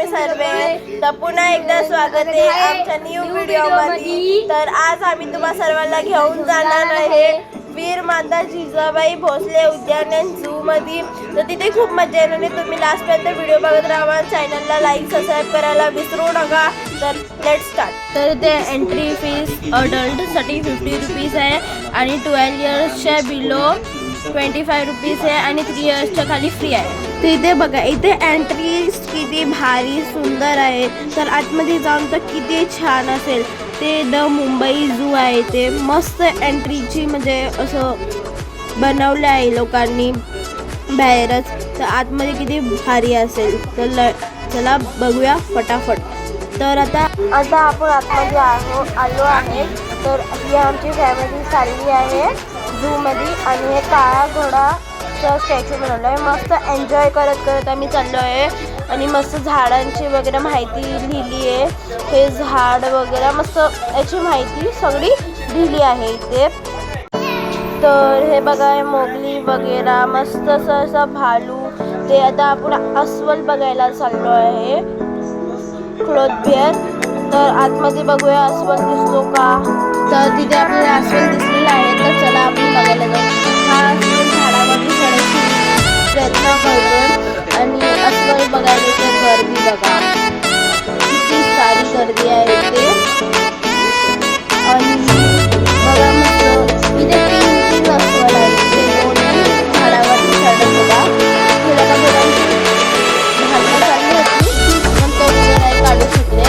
तुम्ही सर्व. तर पुन्हा एकदा स्वागत आहे आमच्या न्यू व्हिडिओ मध्ये. तर आज आम्ही तुम्हा सर्वांना घेऊन जाणार आहे वीर माता जिजाबाई भोसले उद्यान झू मध्ये. तर तिथे खूप मजा येणार आहे. तुम्ही लास्ट पर्यंत व्हिडिओ बघत राहा. चॅनलला लाईक सबस्क्राईब करायला विसरू नका. तर लेट स्टार्ट. तर ते एंट्री फीस अडल्टसाठी 50 रुपीज आहे आणि 12 इयर्सच्या बिलो 25 रुपीज आहे आणि 3 इयर्सच्या खाली फ्री आहे. तर इथे बघा, इथे एंट्री किती भारी सुंदर आहे. तर आतमध्ये जाऊन तर किती छान असेल. ते द मुंबई झू आहे. ते मस्त एंट्रीची म्हणजे असं बनवलं आहे लोकांनी बाहेरच. तर आतमध्ये किती भारी असेल. तर चला बघूया फटाफट. तर आता आपण आतमध्ये आलो आहे. तर ही आमची फॅमिली चालली आहे झूमध्ये आणि हे काळा घोडाचं स्टॅच्यू बनवलं आहे. मस्त एन्जॉय करत आम्ही चाललो आहे आणि मस्त झाडांची वगैरे माहिती लिहिली आहे. हे झाड वगैरे मस्त याची माहिती सगळी लिहिली आहे इथे. तर हे बघा मोगली वगैरे मस्त असं भालू. ते आता आपण अस्वल बघायला चाललो आहे क्लोथ फेअर. तर आतमध्ये बघूया अस्वल दिसतो का. तर तिथे आपल्याला अस्वल दिसलेला आहे. तर चला आपण बघायला जाऊ. हा अस्वल झाडावरती चढायची प्रयत्न करतोय आणि अस्वल बघायला ते गर्दी बघा किती सारी गर्दी आहे ते. आणि बघा मस्त इथे तीन अस्वल आहेत. ते दोन्ही झाडावरती चढत होता. थोड्या घरांची भांडणं चालली होती पण तो नाही काढू शकले.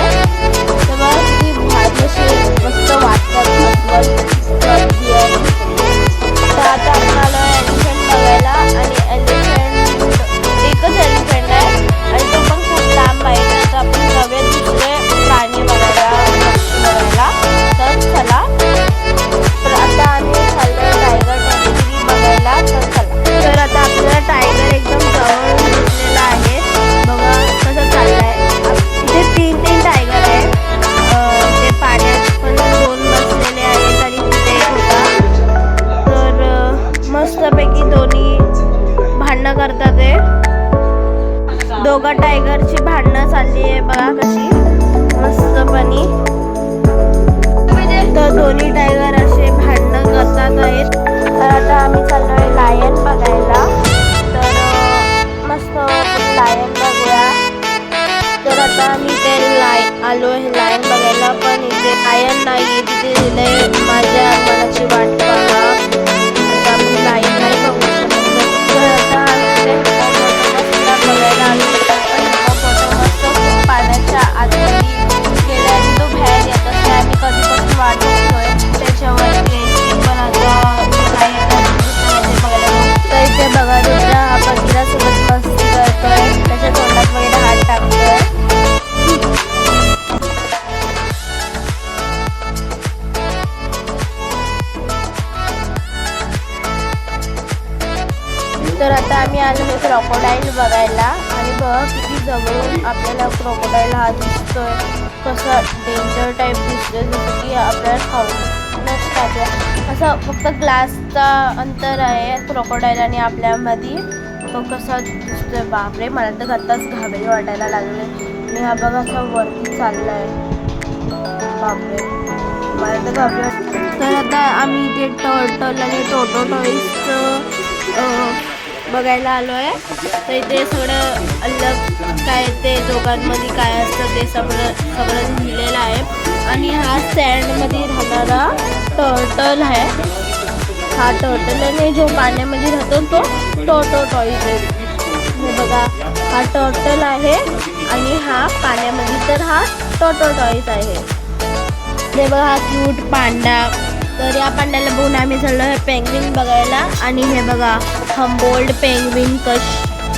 तेव्हा ती भाजी अशी मस्त वाटतात अस्वल. तर आता आपण आलो आहे एलिफंट बघायला आणि एलिफंट एकच एलिफंट आहे आणि तो पण खूप लांब आहे. तर आपण नवे दुसरे प्राणी बघायला. तर चला. तर आता आम्ही चाललो टायगर टेरिटरी बघायला. तर चला. तर आता आपल्याला टायगर एकदम जवळ दिसलेला आहे. बघा कसं चाललं आहे. इथे तीन टायगर आहे. ते पाण्यात पण 2 बसलेले आहेत आणि तिथे एक होता. तर मस्तपैकी दोन्ही भांडणं करतात. ते दोघं टायगरची भांडणं चालली आहे बघा कशी मस्तपणी. तर दोन्ही टायगर असे भांडणं करतात आहेत. तर आता आम्ही चाललो आहे लायन बघायला. तर मस्त लायन बघूया. तर आता आम्ही ते आलो आहे लायन बघायला पण इथे लायन नाही आहे. तिथे लिहिलंय माझ्या मनाची वाट बघा. आता आपण लायन नाही बघू शकत. तर आता आम्ही ते बघायला आलो पण फोटो मस्त खूप पाण्याच्या आतमध्ये गेला आणि तो बाहेर येत असते. आम्ही कधीपासून वाट बघतोय त्याच्यावरती यायची पण आता नाही बघायला. तर इथे बघा दुसरा आपण तिच्यासोबत मस्ती करतोय. त्याच्या तोंडात वगैरे हात टाकतोय. तर आता आम्ही आलो आहे क्रोकोडाईल बघायला आणि बघ किती जवळून आपल्याला क्रोकोडाईल हा दिसतोय. कसं डेंजर टाईप दिसतोय जसं की आपल्याला खाऊनच टाकलं असं. फक्त ग्लासचा अंतर आहे क्रोकोडाईल आणि आपल्यामध्ये. तो कसा दिसतोय बापरे. मला तर आत्ताच घाबरली वाटायला लागले. आणि हा बघा असा वरती चालला आहे बापरे. मला तर घाबरलं. तर आता आम्ही ते टर्टल आणि टोटो टॉईजचं बघायला आलो आहे. तर इथे सगळं अलग काय ते दोघांमध्ये काय असतं ते सगळं लिहिलेलं आहे. आणि हा सँडमध्ये राहणारा टर्टल आहे. हा टर्टल आहे जो पाण्यामध्ये राहतो तो टोटो टॉईज आहे. हे बघा हा टर्टल आहे आणि हा पाण्यामध्ये तर हा टोटो टॉईज आहे. हे बघा हा क्यूट पांडा. तर या पांड्याला बघून आम्ही चाललो आहे पेंग्विन बघायला. आणि हे बघा हम्बोल्ड पेंग्विन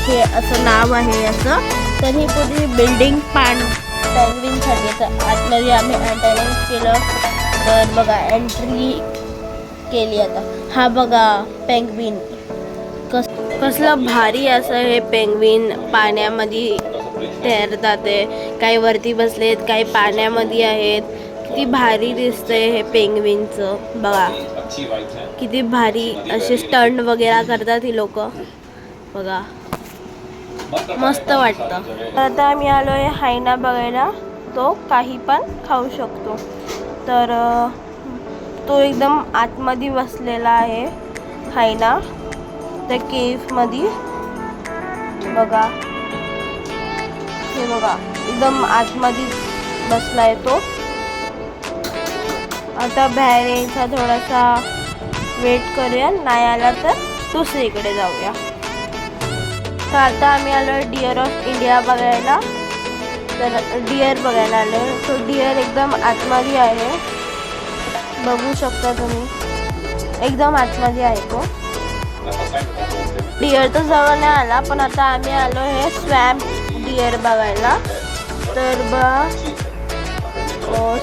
हे असं नाव आहे याचं. तर ही पूर्ण बिल्डिंग पेंग्विनसाठी. तर आतमध्ये आम्ही एंटरटेन केलं. तर बघा एंट्री केली आता. हा बघा पेंग्विन कसलं भारी असं हे पेंग्विन पाण्यामध्ये तैरतात. काही वरती बसलेत काही पाण्यामध्ये आहेत. किती भारी दिसतंय हे पेंग्विनचं. बघा किती भारी असे स्टंट वगैरे करतात ही लोक बघा. मस्त वाटतं. आता आम्ही आलो आहे हायना बघायला. तो काही पण खाऊ शकतो. तर तो एकदम आतमध्ये बसलेला आहे हायना त्या केव्हमध्ये. बघा, हे बघा, एकदम आतमध्ये बसलाय तो. आता बाहेर यायचा थोडासा वेट करूया, नाही आला तर दुसरीकडे जाऊया. तर आता आम्ही आलो डिअर ऑफ इंडिया बघायला. तर डिअर बघायला आलो. तो डिअर एकदम आतमध्ये आहे, बघू शकता तुम्ही, एकदम आतमध्ये आहे तो डिअर. तर जवळ नाही आला, पण आता आम्ही आलो हे स्वॅम्प डिअर बघायला. तर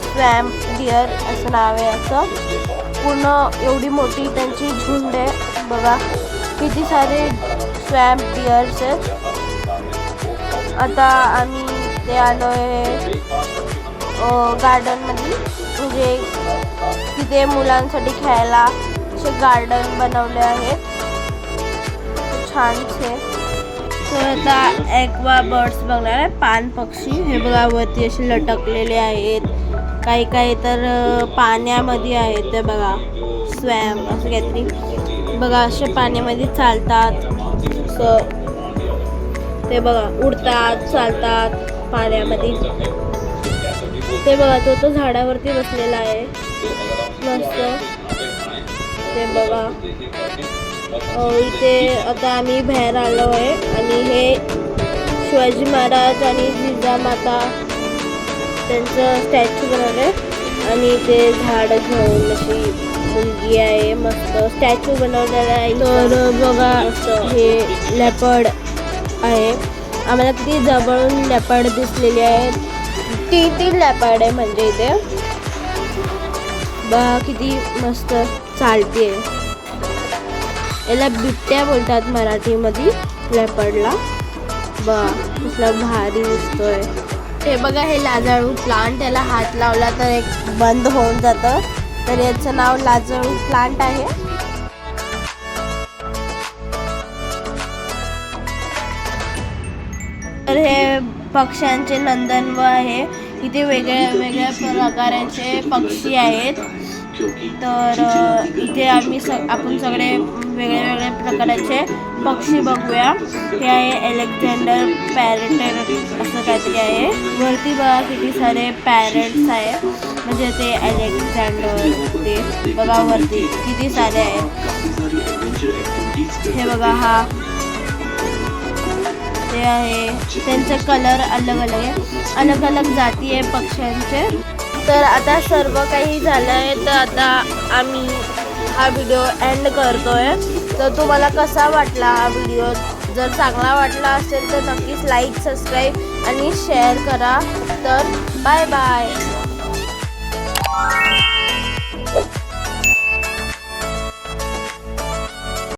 स्वॅम्प डिअर असं नाव आहे. असं पूर्ण एवढी मोठी त्यांची झुंड आहे. बघा किती सारे स्वॅम्प डिअर्स आहेत. आता आम्ही ते आलो आहे गार्डनमध्ये, म्हणजे तिथे मुलांसाठी खेळायला असे गार्डन बनवले आहेत छानसे. तर आता ॲक्वा बर्ड्स बघणार आहे, पान पक्षी. हे बघा वरती असे लटकलेले आहेत, काही काही तर पाण्यामध्ये आहेत. ते बघा स्वॅम्प असं काहीतरी. बघा असे पाण्यामध्ये चालतात, असं ते बघा उडतात, चालतात पाण्यामध्ये. ते बघा तो झाडावरती बसलेला आहे मस्त. ते बघा इथे आता आम्ही बाहेर आलो आहे आणि हे शिवाजी महाराज आणि जिजामाता त्यांचं स्टॅच्यू बनवलं. आणि ते झाड घेऊन अशी मुलगी आहे, मस्त स्टॅच्यू बनवलेला आहे. तर बघा हे लेपर्ड आहे. आम्हाला किती जवळून लेपर्ड दिसलेली आहेत. तीन लेपर्ड आहे म्हणजे इथे. बघा किती मस्त चालते. याला बिबट्या बोलतात मराठीमध्ये लेपर्डला. बघा कसला भारी दिसतोय. हे बघा हे लाजाळू प्लांट, याला हात लावला तर एक बंद होऊन जातं. तर याचं नाव लाजाळू प्लांट आहे. तर हे पक्ष्यांचे नंदनवन आहे. इथे वेगळ्या वेगळ्या प्रकारांचे पक्षी आहेत. तर इथे आपण सगळे वेगळ्या वेगळ्या प्रकाराचे पक्षी बघूया. हे आहे अलेक्झांडर पॅरेट असं काहीतरी आहे. वरती बघा किती सारे पॅरेट्स आहेत, म्हणजे ते अलेक्झांडर. ते बघा वरती किती सारे आहेत. हे बघा हा ते आहे. त्यांचे कलर अलग अलग आहे, अलग अलग जाती आहे पक्ष्यांचे. तर आता सर्व काही झालं आहे. तर आता आम्ही हा व्हिडिओ एंड करतो आहे. तर तुम्हाला कसा वाटला हा व्हिडिओ? जर चांगला वाटला असेल तर नक्कीच लाईक, सबस्क्राईब आणि शेअर करा. तर बाय बाय.